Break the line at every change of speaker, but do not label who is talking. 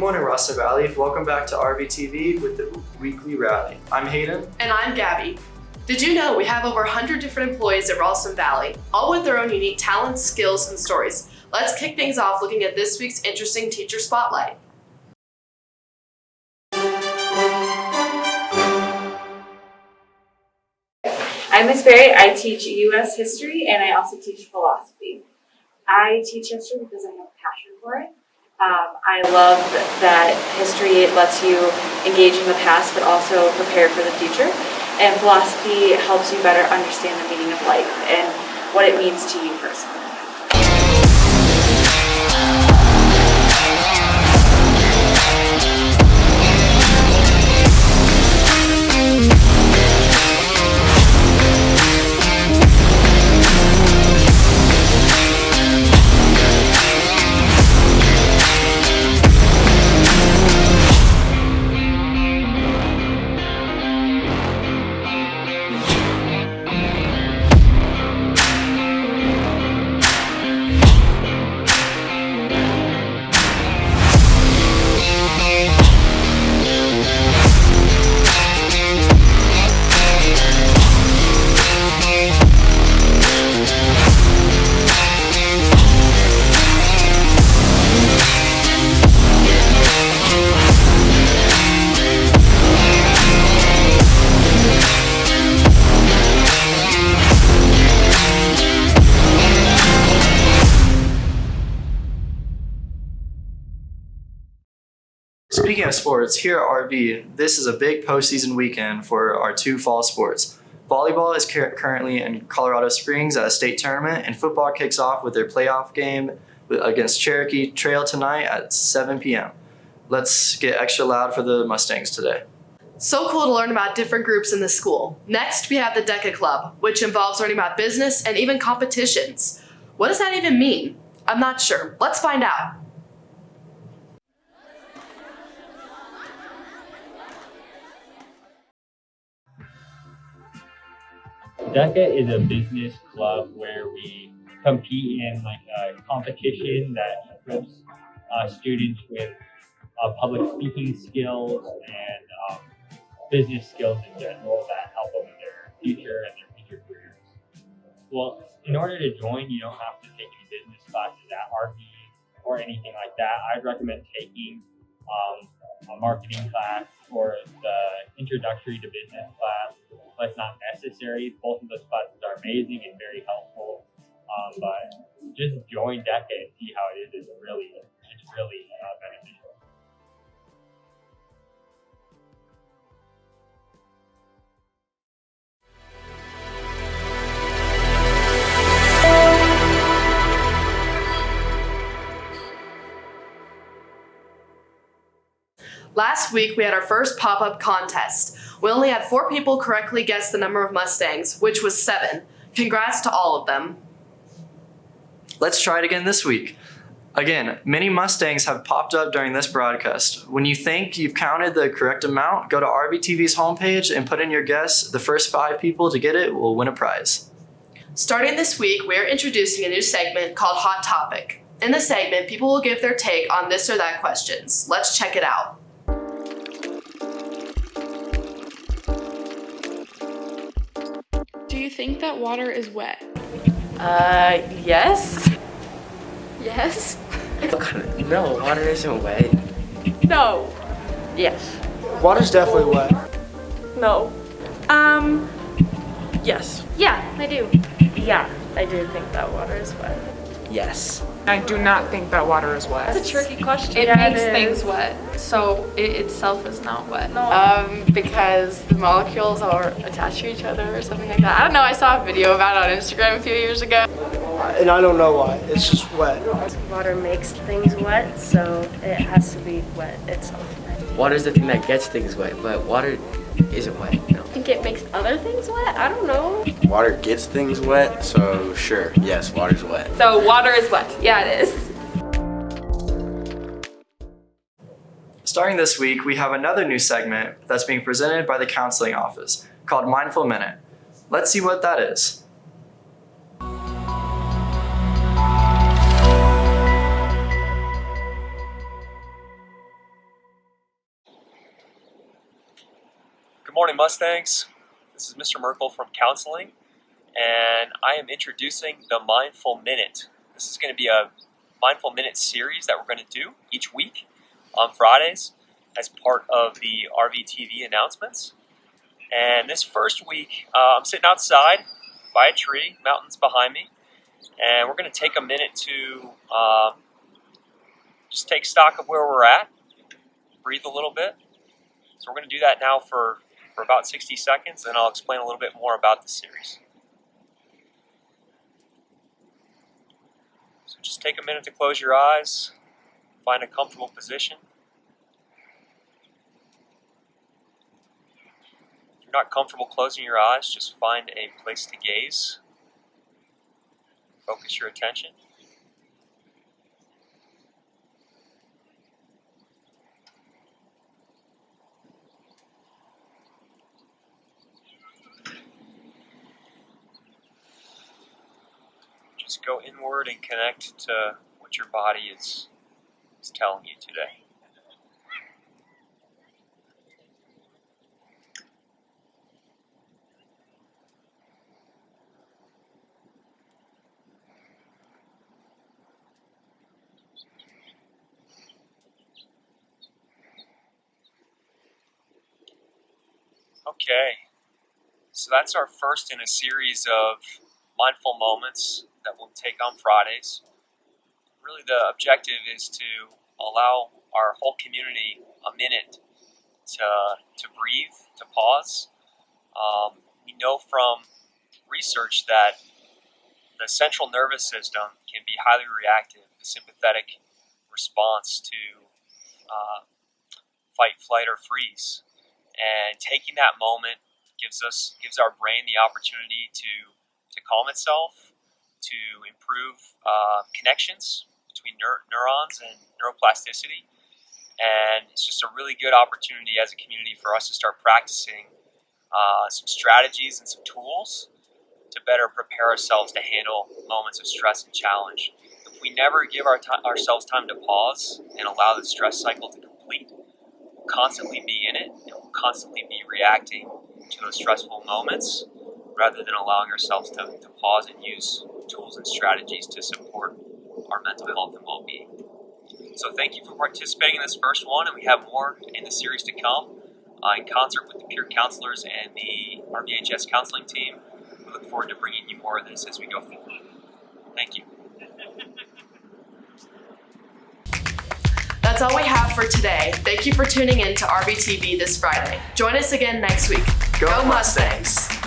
morning, Rossa Valley. Welcome back to RVTV with the weekly rally. I'm Hayden.
And I'm Gabby. Did you know we have over 100 different employees at Ralston Valley, all with their own unique talents, skills, and stories? Let's kick things off looking at this week's interesting teacher spotlight.
I'm Miss Berry. I teach U.S. history and I also teach philosophy. I teach history because I have a passion for it. I love that history lets you engage in the past but also prepare for the future. And philosophy helps you better understand the meaning of life and what it means to you personally.
Speaking of sports, here at RV, this is a big postseason weekend for our two fall sports. Volleyball is currently in Colorado Springs at a state tournament, and football kicks off with their playoff game against Cherokee Trail tonight at 7 p.m. Let's get extra loud for the Mustangs today.
So cool to learn about different groups in the school. Next, we have the DECA Club, which involves learning about business and even competitions. What does that even mean? I'm not sure. Let's find out.
DECA is a business club where we compete in a competition that equips students with public speaking skills and business skills in general that help them in their future and their future careers. Well, in order to join, you don't have to take any business classes at RV or anything like that. I'd recommend taking a marketing class or the introductory to business class, but it's not necessary. Both of those classes are amazing and very helpful, but just join DECA and see how it is. It's really beneficial.
Last week, we had our first pop-up contest. We only had 4 people correctly guess the number of Mustangs, which was 7. Congrats to all of them.
Let's try it again this week. Again, many Mustangs have popped up during this broadcast. When you think you've counted the correct amount, go to RVTV's homepage and put in your guess. The first 5 people to get it will win a prize.
Starting this week, we're introducing a new segment called Hot Topic. In this segment, people will give their take on this or that questions. Let's check it out.
Do you think that water is wet?
Yes.
Yes.
No, water isn't wet.
No.
Yes.
Water's definitely wet.
No. Yes.
Yeah, I do. Yeah, I do think that water is wet. Yes.
I do not think that water is wet.
That's a tricky question.
It
makes
is.
things wet, so it itself is not wet.
Because the molecules are attached to each other or something like that. I don't know, I saw a video about it on Instagram a few years ago.
And I don't know why, it's just wet.
Water makes things wet, so it has to be wet itself.
Water is the thing that gets things wet, but water isn't wet, you know.
I think it makes other things wet? I don't know.
Water gets things wet, so sure, yes, water's wet.
So water is wet. Yeah, it is.
Starting this week, we have another new segment that's being presented by the counseling office called Mindful Minute. Let's see what that is.
Good morning, Mustangs. This is Mr. Merkel from Counseling, and I am introducing the Mindful Minute. This is going to be a Mindful Minute series that we're going to do each week on Fridays as part of the RVTV announcements. And this first week, I'm sitting outside by a tree, mountains behind me, and we're going to take a minute to just take stock of where we're at, breathe a little bit. So we're going to do that now for about 60 seconds, and I'll explain a little bit more about the series. So just take a minute to close your eyes, find a comfortable position. If you're not comfortable closing your eyes, just find a place to gaze. Focus your attention. Just go inward and connect to what your body is telling you today. Okay, so that's our first in a series of mindful moments that we'll take on Fridays. Really the objective is to allow our whole community a minute to breathe, to pause. We know from research that the central nervous system can be highly reactive, the sympathetic response to fight, flight, or freeze. And taking that moment gives our brain the opportunity to calm itself, to improve connections between neurons and neuroplasticity. And it's just a really good opportunity as a community for us to start practicing some strategies and some tools to better prepare ourselves to handle moments of stress and challenge. If we never give ourselves time to pause and allow the stress cycle to complete, we'll constantly be in it and we'll constantly be reacting to those stressful moments rather than allowing ourselves to pause and use tools and strategies to support our mental health and well-being. So thank you for participating in this first one, and we have more in the series to come in concert with the peer counselors and the RVHS counseling team. We look forward to bringing you more of this as we go forward. Thank you.
That's all we have for today. Thank you for tuning in to RVTV this Friday. Join us again next week.
Go Mustangs!